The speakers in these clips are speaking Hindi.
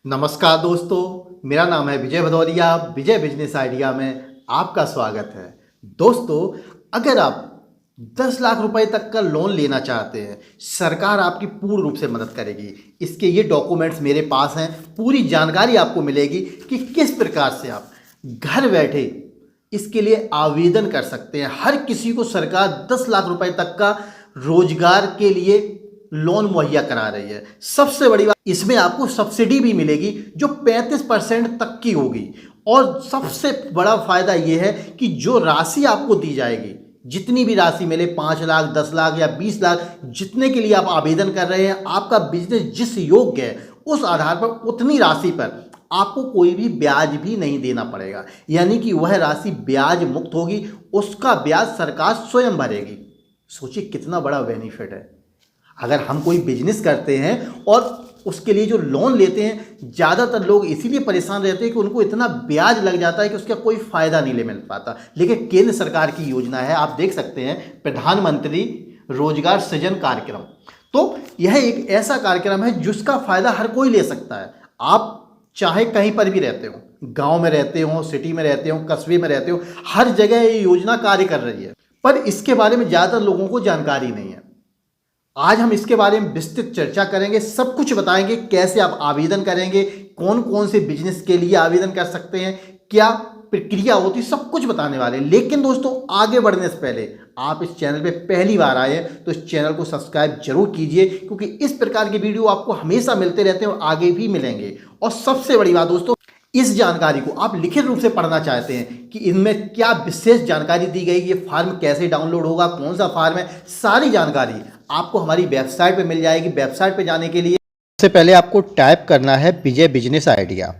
नमस्कार दोस्तों, मेरा नाम है विजय भदौरिया। विजय बिजनेस आइडिया में आपका स्वागत है। दोस्तों, अगर आप 10 लाख रुपए तक का लोन लेना चाहते हैं, सरकार आपकी पूर्ण रूप से मदद करेगी। इसके ये डॉक्यूमेंट्स मेरे पास हैं, पूरी जानकारी आपको मिलेगी कि किस प्रकार से आप घर बैठे इसके लिए आवेदन कर सकते हैं। हर किसी को सरकार 10 लाख रुपए तक का रोजगार के लिए लोन मुहैया करा रही है। सबसे बड़ी बात, इसमें आपको सब्सिडी भी मिलेगी जो 35% तक की होगी। और सबसे बड़ा फायदा यह है कि जो राशि आपको दी जाएगी, जितनी भी राशि मिले, 5 लाख, 10 लाख या 20 लाख, जितने के लिए आप आवेदन कर रहे हैं, आपका बिजनेस जिस योग्य है उस आधार पर उतनी राशि पर आपको कोई भी ब्याज भी नहीं देना पड़ेगा। यानी कि वह राशि ब्याज मुक्त होगी, उसका ब्याज सरकार स्वयं भरेगी। सोचिए कितना बड़ा बेनिफिट है। अगर हम कोई बिजनेस करते हैं और उसके लिए जो लोन लेते हैं, ज़्यादातर लोग इसीलिए परेशान रहते हैं कि उनको इतना ब्याज लग जाता है कि उसका कोई फ़ायदा नहीं मिल पाता। लेकिन केंद्र सरकार की योजना है, आप देख सकते हैं, प्रधानमंत्री रोजगार सृजन कार्यक्रम। तो यह एक ऐसा कार्यक्रम है जिसका फ़ायदा हर कोई ले सकता है। आप चाहे कहीं पर भी रहते हो, गाँव में रहते हो, सिटी में रहते हो, कस्बे में रहते हो, हर जगह ये योजना कार्य कर रही है। पर इसके बारे में ज़्यादातर लोगों को जानकारी नहीं है। आज हम इसके बारे में विस्तृत चर्चा करेंगे, सब कुछ बताएंगे, कैसे आप आवेदन करेंगे, कौन कौन से बिजनेस के लिए आवेदन कर सकते हैं, क्या प्रक्रिया होती है, सब कुछ बताने वाले हैं। लेकिन दोस्तों, आगे बढ़ने से पहले आप इस चैनल पे पहली बार आए हैं तो इस चैनल को सब्सक्राइब जरूर कीजिए, क्योंकि इस प्रकार की वीडियो आपको हमेशा मिलते रहते हैं और आगे भी मिलेंगे। और सबसे बड़ी बात दोस्तों, इस जानकारी को आप लिखित रूप से पढ़ना चाहते हैं कि इनमें क्या विशेष जानकारी दी गई, ये फार्म कैसे डाउनलोड होगा, कौन सा फार्म है, सारी जानकारी आपको हमारी वेबसाइट पे मिल जाएगी। वेबसाइट पे जाने के लिए सबसे पहले आपको टाइप करना है विजय बिजनेस आइडिया।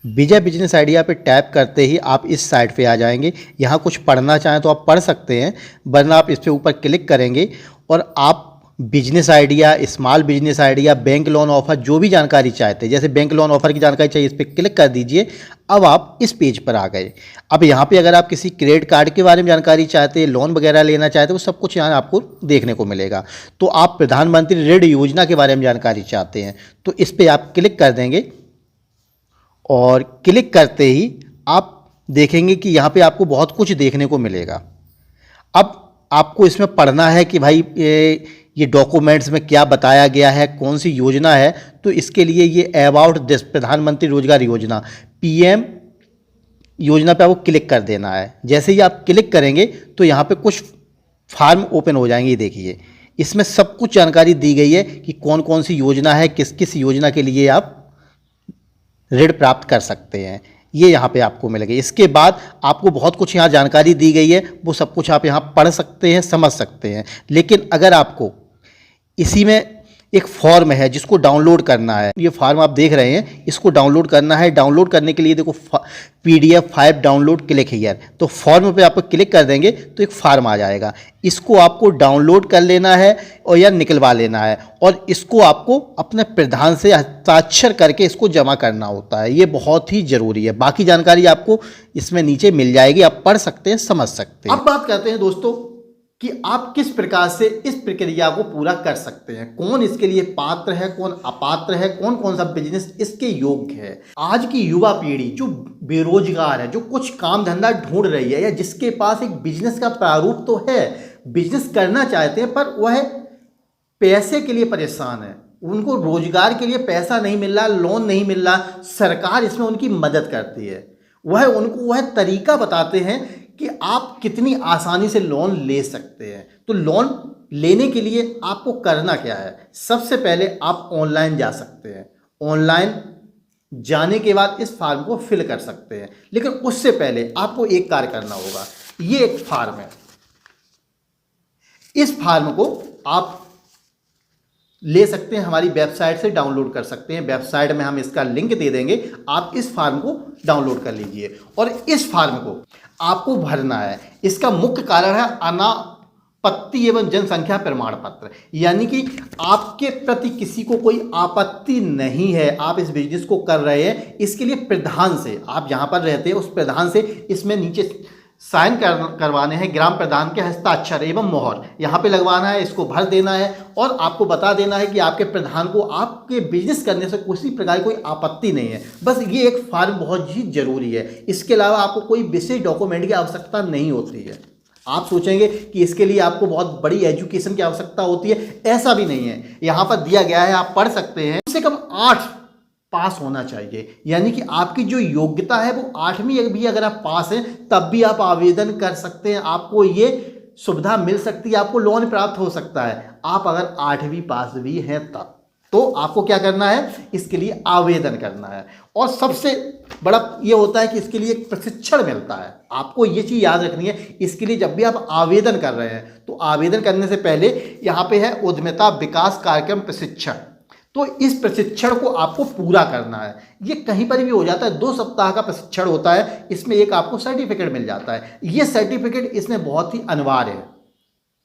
विजय बिजनेस आइडिया पे टैप करते ही आप इस साइट पे आ जाएंगे। यहाँ कुछ पढ़ना चाहें तो आप पढ़ सकते हैं, वरना आप इस पर ऊपर क्लिक करेंगे और आप business idea, small business idea, bank loan offer, जो भी जानकारी चाहते हैं, जैसे बैंक लोन ऑफर की जानकारी चाहिए, इस पर क्लिक कर दीजिए। अब आप इस पेज पर आ गए। अब यहाँ पे अगर आप किसी क्रेडिट कार्ड के बारे में जानकारी चाहते हैं, लोन वगैरह लेना चाहते हैं, वो सब कुछ यहाँ आपको देखने को मिलेगा। तो आप प्रधानमंत्री ऋण योजना के बारे में जानकारी चाहते हैं तो इस पर आप क्लिक कर देंगे और क्लिक करते ही आप देखेंगे कि यहाँ पे आपको बहुत कुछ देखने को मिलेगा। अब आपको इसमें पढ़ना है कि भाई ये डॉक्यूमेंट्स में क्या बताया गया है, कौन सी योजना है। तो इसके लिए ये अबाउट दिस प्रधानमंत्री रोजगार योजना, पीएम योजना पे आपको क्लिक कर देना है। जैसे ही आप क्लिक करेंगे तो यहाँ पे कुछ फार्म ओपन हो जाएंगे। देखिए, इसमें सब कुछ जानकारी दी गई है कि कौन कौन सी योजना है, किस किस योजना के लिए आप ऋण प्राप्त कर सकते हैं, ये यहाँ पे आपको मिलेगा। इसके बाद आपको बहुत कुछ यहाँ जानकारी दी गई है, वो सब कुछ आप यहाँ पढ़ सकते हैं, समझ सकते हैं। लेकिन अगर आपको इसी में एक फॉर्म है जिसको डाउनलोड करना है, ये फॉर्म आप देख रहे हैं, इसको डाउनलोड करना है। डाउनलोड करने के लिए देखो PDF 5 डाउनलोड क्लिक हियर, तो फॉर्म पे आप क्लिक कर देंगे तो एक फॉर्म आ जाएगा। इसको आपको डाउनलोड कर लेना है और या निकलवा लेना है, और इसको आपको अपने प्रधान से हस्ताक्षर करके इसको जमा करना होता है। ये बहुत ही ज़रूरी है। बाकी जानकारी आपको इसमें नीचे मिल जाएगी, आप पढ़ सकते हैं, समझ सकते हैं। अब बात करते हैं दोस्तों कि आप किस प्रकार से इस प्रक्रिया को पूरा कर सकते हैं, कौन इसके लिए पात्र है, कौन अपात्र है, कौन कौन सा बिजनेस इसके योग्य है। आज की युवा पीढ़ी जो बेरोजगार है, जो कुछ काम धंधा ढूंढ रही है, या जिसके पास एक बिजनेस का प्रारूप तो है, बिजनेस करना चाहते हैं, पर वह पैसे के लिए परेशान है, उनको रोजगार के लिए पैसा नहीं मिल रहा, लोन नहीं मिल रहा, सरकार इसमें उनकी मदद करती है। वह उनको वह तरीका बताते हैं कि आप कितनी आसानी से लोन ले सकते हैं। तो लोन लेने के लिए आपको करना क्या है, सबसे पहले आप ऑनलाइन जा सकते हैं। ऑनलाइन जाने के बाद इस फॉर्म को फिल कर सकते हैं, लेकिन उससे पहले आपको एक कार्य करना होगा। ये एक फॉर्म है, इस फॉर्म को आप ले सकते हैं, हमारी वेबसाइट से डाउनलोड कर सकते हैं। वेबसाइट में हम इसका लिंक दे देंगे, आप इस फॉर्म को डाउनलोड कर लीजिए और इस फॉर्म को आपको भरना है। इसका मुख्य कारण है अनापत्ति एवं जनसंख्या प्रमाण पत्र, यानी कि आपके प्रति किसी को कोई आपत्ति नहीं है, आप इस बिजनेस को कर रहे हैं। इसके लिए प्रधान से, आप जहां पर रहते हैं उस प्रधान से इसमें नीचे साइन करवाने हैं ग्राम प्रधान के हस्ताक्षर एवं मोहर यहाँ पे लगवाना है, इसको भर देना है और आपको बता देना है कि आपके प्रधान को आपके बिजनेस करने से किसी प्रकार की कोई आपत्ति नहीं है। बस ये एक फॉर्म बहुत ही जरूरी है। इसके अलावा आपको कोई विशेष डॉक्यूमेंट की आवश्यकता नहीं होती है। आप सोचेंगे कि इसके लिए आपको बहुत बड़ी एजुकेशन की आवश्यकता होती है, ऐसा भी नहीं है। यहाँ पर दिया गया है, आप पढ़ सकते हैं, कम से कम 8 पास होना चाहिए। यानी कि आपकी जो योग्यता है वो 8वीं भी अगर आप पास हैं तब भी आप आवेदन कर सकते हैं, आपको ये सुविधा मिल सकती है, आपको लोन प्राप्त हो सकता है। आप अगर 8वीं पास भी हैं तब तो आपको क्या करना है, इसके लिए आवेदन करना है। और सबसे बड़ा ये होता है कि इसके लिए एक प्रशिक्षण मिलता है। आपको ये चीज़ याद रखनी है, इसके लिए जब भी आप आवेदन कर रहे हैं तो आवेदन करने से पहले यहाँ पे है उद्यमिता विकास कार्यक्रम प्रशिक्षण। तो इस प्रशिक्षण को आपको पूरा करना है। ये कहीं पर भी हो जाता है, 2 सप्ताह का प्रशिक्षण होता है, इसमें एक आपको सर्टिफिकेट मिल जाता है। ये सर्टिफिकेट इसमें बहुत ही अनिवार्य है,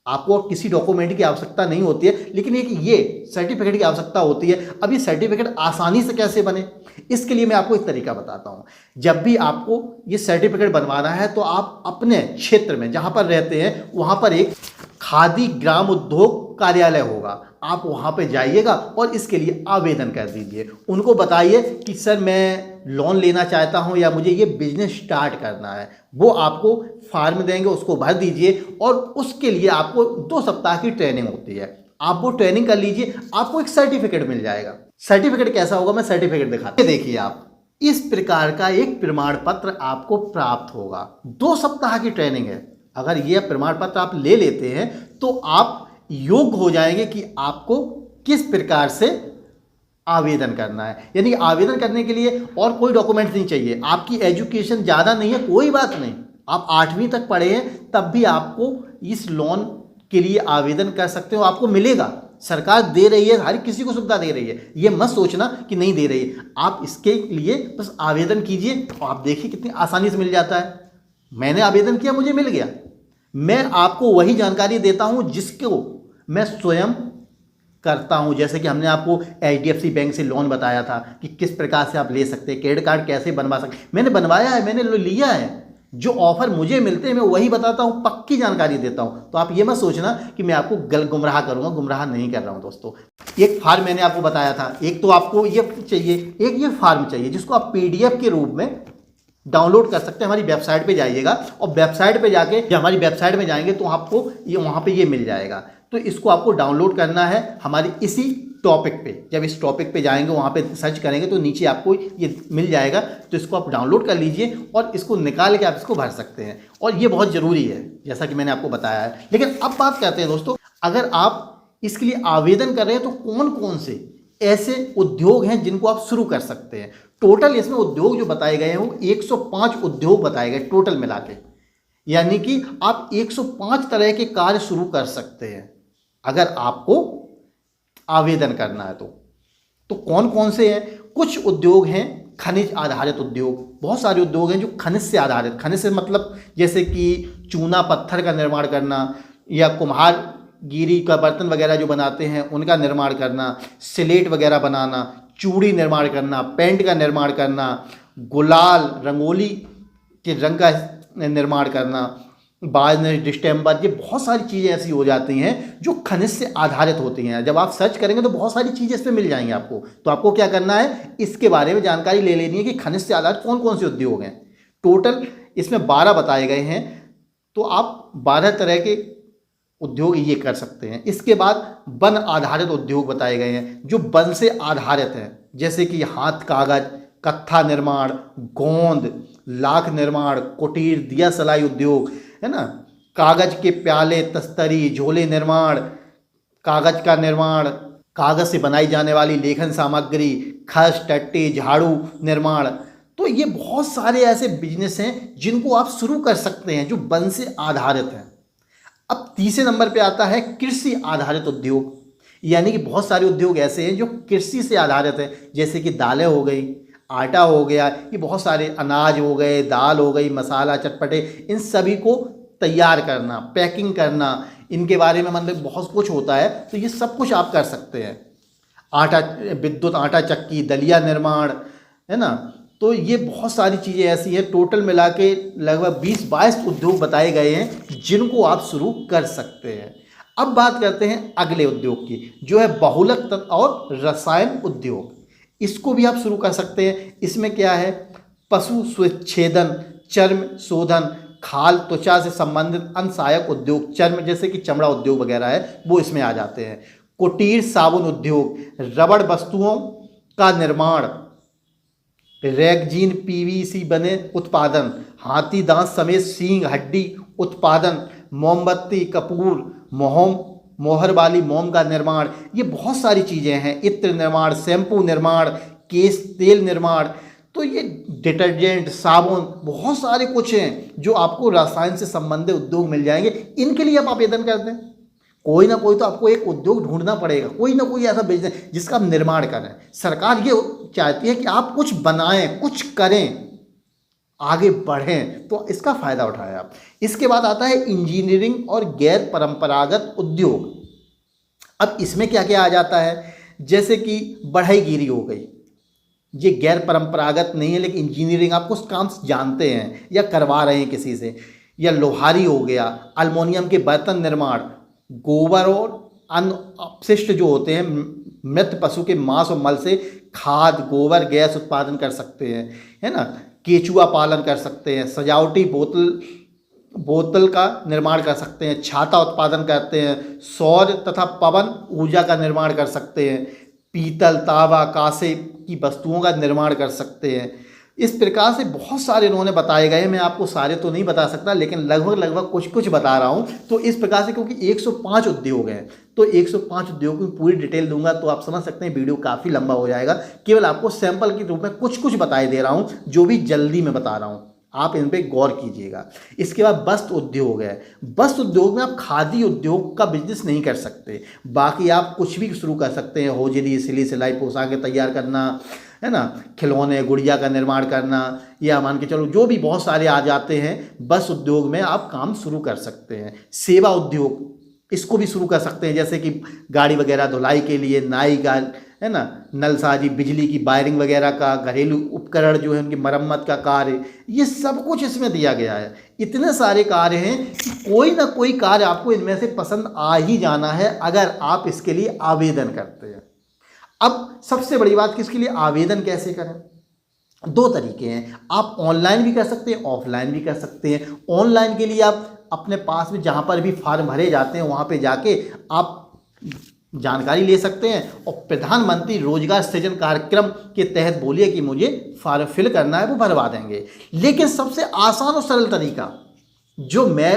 आपको किसी डॉक्यूमेंट की आवश्यकता नहीं होती है, लेकिन एक ये सर्टिफिकेट की आवश्यकता होती है। अब ये सर्टिफिकेट आसानी से कैसे बने, इसके लिए मैं आपको एक तरीका बताता हूँ। जब भी आपको ये सर्टिफिकेट बनवाना है तो आप अपने क्षेत्र में जहाँ पर रहते हैं वहाँ पर एक खादी ग्राम उद्योग कार्यालय होगा, आप वहाँ पे जाइएगा और इसके लिए आवेदन कर दीजिए। उनको बताइए कि सर मैं लोन लेना चाहता हूँ या मुझे ये बिजनेस स्टार्ट करना है। वो आपको फॉर्म देंगे, उसको भर दीजिए और उसके लिए आपको 2 सप्ताह की ट्रेनिंग होती है। आप वो ट्रेनिंग कर लीजिए, आपको एक सर्टिफिकेट मिल जाएगा। सर्टिफिकेट कैसा होगा, मैं सर्टिफिकेट दिखाता हूं। देखिए, आप इस प्रकार का एक प्रमाण पत्र आपको प्राप्त होगा। 2 सप्ताह की ट्रेनिंग है। अगर यह प्रमाण पत्र आप ले लेते हैं तो आप योग्य हो जाएंगे कि आपको किस प्रकार से आवेदन करना है। यानी आवेदन करने के लिए और कोई डॉक्यूमेंट नहीं चाहिए। आपकी एजुकेशन ज़्यादा नहीं है, कोई बात नहीं, आप 8वीं तक पढ़े हैं तब भी आपको इस लोन के लिए आवेदन कर सकते हो, आपको मिलेगा। सरकार दे रही है, हर किसी को सुविधा दे रही है, ये मत सोचना कि नहीं दे रही है। आप इसके लिए बस आवेदन कीजिए और आप देखिए कितनी आसानी से मिल जाता है। मैंने आवेदन किया, मुझे मिल गया। मैं आपको वही जानकारी देता हूं जिसको मैं स्वयं करता हूं। जैसे कि हमने आपको HDFC बैंक से लोन बताया था कि किस प्रकार से आप ले सकते हैं, क्रेडिट कार्ड कैसे बनवा सकते, मैंने बनवाया है, मैंने लिया है। जो ऑफर मुझे मिलते हैं मैं वही बताता हूं, पक्की जानकारी देता हूं। तो आप ये मत सोचना कि मैं आपको गुमराह करूंगा, गुमराह नहीं कर रहा हूं दोस्तों। एक फॉर्म मैंने आपको बताया था, एक तो आपको ये चाहिए, एक ये फॉर्म चाहिए जिसको आप PDF के रूप में डाउनलोड कर सकते हैं। हमारी वेबसाइट पे जाइएगा और वेबसाइट पे जाके जब हमारी वेबसाइट में जाएंगे तो आपको ये वहाँ पे ये मिल जाएगा। तो इसको आपको डाउनलोड करना है हमारी इसी टॉपिक पे। जब इस टॉपिक पे जाएंगे वहाँ पे सर्च करेंगे तो नीचे आपको ये मिल जाएगा। तो इसको आप डाउनलोड कर लीजिए और इसको निकाल के आप इसको भर सकते हैं। और ये बहुत ज़रूरी है जैसा कि मैंने आपको बताया है। लेकिन अब बात करते हैं दोस्तों, अगर आप इसके लिए आवेदन कर रहे हैं तो कौन कौन से ऐसे उद्योग हैं जिनको आप शुरू कर सकते हैं। टोटल इसमें उद्योग जो बताए गए हैं वो 105 उद्योग बताए गए टोटल मिला के। यानी कि आप 105 तरह के कार्य शुरू कर सकते हैं अगर आपको आवेदन करना है तो कौन कौन से हैं। कुछ उद्योग हैं खनिज आधारित उद्योग, बहुत सारे उद्योग हैं जो खनिज से आधारित, खनिज से मतलब जैसे कि चूना पत्थर का निर्माण करना या कुम्हार गिरी का बर्तन वगैरह जो बनाते हैं उनका निर्माण करना, स्लेट वगैरह बनाना, चूड़ी निर्माण करना, पेंट का निर्माण करना, गुलाल रंगोली के रंग का निर्माण करना, बाजने डिस्टेम्बर, ये बहुत सारी चीज़ें ऐसी हो जाती हैं जो खनिज से आधारित होती हैं। जब आप सर्च करेंगे तो बहुत सारी चीज़ें इस पर मिल जाएंगी आपको। तो आपको क्या करना है, इसके बारे में जानकारी ले लेनी है कि खनिज से आधारित कौन कौन से उद्योग हैं। टोटल इसमें 12 बताए गए हैं, तो आप 12 तरह के उद्योग ये कर सकते हैं। इसके बाद वन आधारित उद्योग बताए गए हैं जो वन से आधारित हैं, जैसे कि हाथ कागज, कत्था निर्माण, गोंद, लाख निर्माण, कुटीर, दिया सलाई उद्योग है ना, कागज के प्याले, तस्तरी, झोले निर्माण, कागज का निर्माण, कागज से बनाई जाने वाली लेखन सामग्री, खस, टट्टी, झाड़ू निर्माण। तो ये बहुत सारे ऐसे बिजनेस हैं जिनको आप शुरू कर सकते हैं जो वन से आधारित हैं। अब तीसरे नंबर पे आता है कृषि आधारित उद्योग। यानी कि बहुत सारे उद्योग ऐसे हैं जो कृषि से आधारित हैं, जैसे कि दालें हो गई, आटा हो गया, ये बहुत सारे अनाज हो गए, दाल हो गई, मसाला, चटपटे, इन सभी को तैयार करना, पैकिंग करना, इनके बारे में मतलब बहुत कुछ होता है। तो ये सब कुछ आप कर सकते हैं। आटा, विद्युत आटा चक्की, दलिया निर्माण है ना, तो ये बहुत सारी चीज़ें ऐसी हैं, टोटल मिला के लगभग 20-22 उद्योग बताए गए हैं जिनको आप शुरू कर सकते हैं। अब बात करते हैं अगले उद्योग की, जो है बहुलक तत्व और रसायन उद्योग। इसको भी आप शुरू कर सकते हैं। इसमें क्या है, पशु स्वेच्छेदन, चर्म शोधन, खाल, त्वचा से संबंधित अन्य सहायक उद्योग, चर्म जैसे कि चमड़ा उद्योग वगैरह है वो इसमें आ जाते हैं। कुटीर साबुन उद्योग, रबड़ वस्तुओं का निर्माण, रेगजीन पीवीसी बने उत्पादन, हाथी दांत समेत सींग हड्डी उत्पादन, मोमबत्ती कपूर मोहम मोहर वाली मोम का निर्माण, ये बहुत सारी चीज़ें हैं। इत्र निर्माण, शैम्पू निर्माण, केश तेल निर्माण, तो ये डिटर्जेंट, साबुन, बहुत सारे कुछ हैं जो आपको रसायन से संबंधित उद्योग मिल जाएंगे। इनके लिए आप आवेदन कर दें। कोई ना कोई तो आपको एक उद्योग ढूंढना पड़ेगा, कोई ना कोई ऐसा बिजनेस जिसका आप निर्माण करें। सरकार ये चाहती है कि आप कुछ बनाएं, कुछ करें, आगे बढ़ें, तो इसका फ़ायदा उठाएं आप। इसके बाद आता है इंजीनियरिंग और गैर परंपरागत उद्योग। अब इसमें क्या क्या आ जाता है, जैसे कि बढ़ईगिरी हो गई, ये गैर परंपरागत नहीं है लेकिन इंजीनियरिंग आप कुछ काम जानते हैं या करवा रहे हैं किसी से, या लोहारी हो गया, अल्मोनियम के बर्तन निर्माण, गोबर और अन्य अपशिष्ट जो होते हैं मृत पशु के मांस और मल से खाद गोबर गैस उत्पादन कर सकते हैं, है ना। केचुआ पालन कर सकते हैं, सजावटी बोतल का निर्माण कर सकते हैं, छाता उत्पादन करते हैं, सौर तथा पवन ऊर्जा का निर्माण कर सकते हैं, पीतल तांबा कांसे की वस्तुओं का निर्माण कर सकते हैं। इस प्रकार से बहुत सारे इन्होंने बताए गए हैं। मैं आपको सारे तो नहीं बता सकता लेकिन लगभग कुछ कुछ बता रहा हूँ। तो इस प्रकार से क्योंकि 105 उद्योग हैं तो 105 उद्योगों की पूरी डिटेल दूंगा तो आप समझ सकते हैं वीडियो काफ़ी लंबा हो जाएगा। केवल आपको सैंपल के रूप में कुछ कुछ बताए दे रहा हूँ, जो भी जल्दी में बता रहा हूँ, आप इन पे गौर कीजिएगा। इसके बाद वस्त्र उद्योग है। वस्त्र उद्योग में आप खादी उद्योग का बिजनेस नहीं कर सकते, बाकी आप कुछ भी शुरू कर सकते हैं। होजरी सिली सिलाई पोशाकें तैयार करना, है ना, खिलौने गुड़िया का निर्माण करना, या मान के चलो जो भी बहुत सारे आ जाते हैं, बस उद्योग में आप काम शुरू कर सकते हैं। सेवा उद्योग, इसको भी शुरू कर सकते हैं, जैसे कि गाड़ी वगैरह धुलाई के लिए नाई का, है ना, नलसाजी, बिजली की वायरिंग वगैरह का, घरेलू उपकरण जो है उनकी मरम्मत का कार्य, ये सब कुछ इसमें दिया गया है। इतने सारे कार्य हैं कि कोई ना कोई कार्य आपको इनमें से पसंद आ ही जाना है अगर आप इसके लिए आवेदन करते हैं। अब सबसे बड़ी बात कि इसके लिए आवेदन कैसे करें, दो तरीके हैं। आप ऑनलाइन भी कर सकते हैं, ऑफलाइन भी कर सकते हैं। ऑनलाइन के लिए आप अपने पास में जहाँ पर भी फॉर्म भरे जाते हैं वहाँ पे जाके आप जानकारी ले सकते हैं और प्रधानमंत्री रोजगार सृजन कार्यक्रम के तहत बोलिए कि मुझे फॉर्म फिल करना है, वो भरवा देंगे। लेकिन सबसे आसान और सरल तरीका जो मैं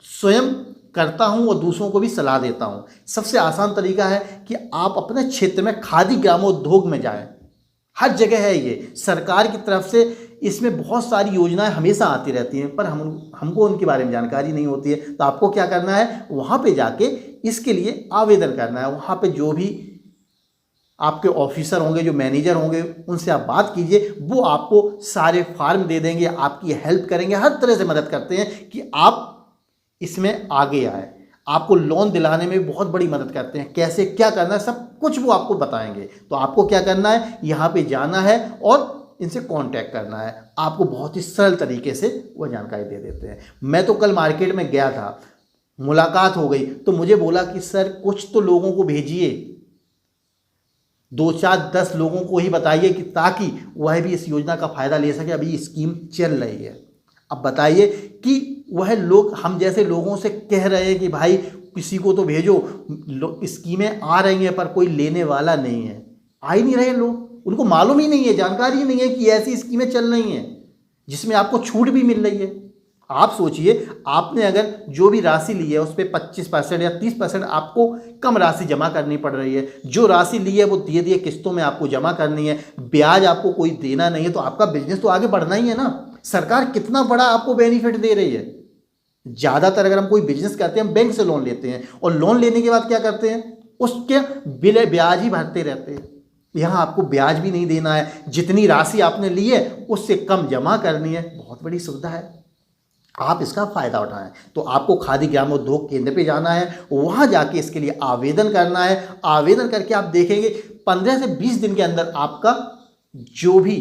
स्वयं करता हूं और दूसरों को भी सलाह देता हूं, सबसे आसान तरीका है कि आप अपने क्षेत्र में खादी ग्रामोद्योग में जाएं। हर जगह है ये, सरकार की तरफ से इसमें बहुत सारी योजनाएं हमेशा आती रहती हैं, पर हमको उनके बारे में जानकारी नहीं होती है। तो आपको क्या करना है, वहाँ पे जाके इसके लिए आवेदन करना है। वहाँ पे जो भी आपके ऑफिसर होंगे, जो मैनेजर होंगे, उनसे आप बात कीजिए, वो आपको सारे फॉर्म दे देंगे, आपकी हेल्प करेंगे, हर तरह से मदद करते हैं कि आप इसमें आगे आए। आपको लोन दिलाने में बहुत बड़ी मदद करते हैं, कैसे क्या करना है सब कुछ वो आपको बताएंगे। तो आपको क्या करना है, यहाँ पे जाना है और इनसे कांटेक्ट करना है। आपको बहुत ही सरल तरीके से वो जानकारी दे देते हैं। मैं तो कल मार्केट में गया था, मुलाकात हो गई, तो मुझे बोला कि सर कुछ तो लोगों को भेजिए, 2 4 10 लोगों को ही बताइए कि ताकि वह भी इस योजना का फ़ायदा ले सके। अभी स्कीम चल रही है। अब बताइए कि वह लोग हम जैसे लोगों से कह रहे हैं कि भाई किसी को तो भेजो, स्कीमें आ रही हैं पर कोई लेने वाला नहीं है, आ ही नहीं रहे लोग, उनको मालूम ही नहीं है, जानकारी ही नहीं है कि ऐसी स्कीमें चल रही हैं जिसमें आपको छूट भी मिल रही है। आप सोचिए, आपने अगर जो भी राशि ली है उस पर 25% या 30% आपको कम राशि जमा करनी पड़ रही है। जो राशि ली है वो धीरे धीरे किस्तों में आपको जमा करनी है, ब्याज आपको कोई देना नहीं है, तो आपका बिजनेस तो आगे बढ़ना ही है ना। सरकार कितना बड़ा आपको बेनिफिट दे रही है। ज़्यादातर अगर हम कोई बिजनेस करते हैं, हम बैंक से लोन लेते हैं और लोन लेने के बाद क्या करते हैं, उसके बिल ब्याज ही भरते रहते हैं। यहाँ आपको ब्याज भी नहीं देना है, जितनी राशि आपने ली है उससे कम जमा करनी है। बहुत बड़ी सुविधा है, आप इसका फ़ायदा उठाएं। तो आपको खादी ग्रामोद्योग केंद्र पे जाना है, वहाँ जाके इसके लिए आवेदन करना है। आवेदन करके आप देखेंगे 15 से 20 दिन के अंदर आपका जो भी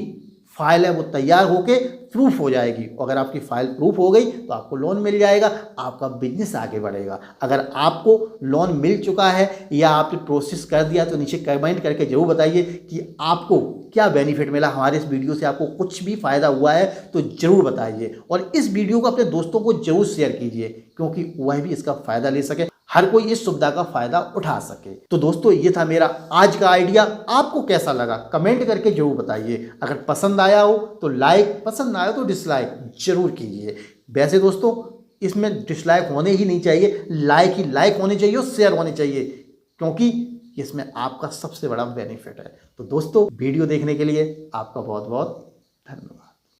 फाइल है वो तैयार होके प्रूफ हो जाएगी। अगर आपकी फाइल प्रूफ हो गई तो आपको लोन मिल जाएगा, आपका बिजनेस आगे बढ़ेगा। अगर आपको लोन मिल चुका है या आपने प्रोसेस कर दिया तो नीचे कमेंट करके जरूर बताइए कि आपको क्या बेनिफिट मिला, हमारे इस वीडियो से आपको कुछ भी फायदा हुआ है तो जरूर बताइए। और इस वीडियो को अपने दोस्तों को जरूर शेयर कीजिए क्योंकि वह भी इसका फायदा ले सके, हर कोई इस सुविधा का फायदा उठा सके। तो दोस्तों ये था मेरा आज का आइडिया, आपको कैसा लगा कमेंट करके जरूर बताइए। अगर पसंद आया हो तो लाइक, पसंद ना आया तो डिसलाइक जरूर कीजिए। वैसे दोस्तों इसमें डिसलाइक होने ही नहीं चाहिए, लाइक ही लाइक होने चाहिए और शेयर होने चाहिए क्योंकि इसमें आपका सबसे बड़ा बेनिफिट है। तो दोस्तों वीडियो देखने के लिए आपका बहुत बहुत धन्यवाद।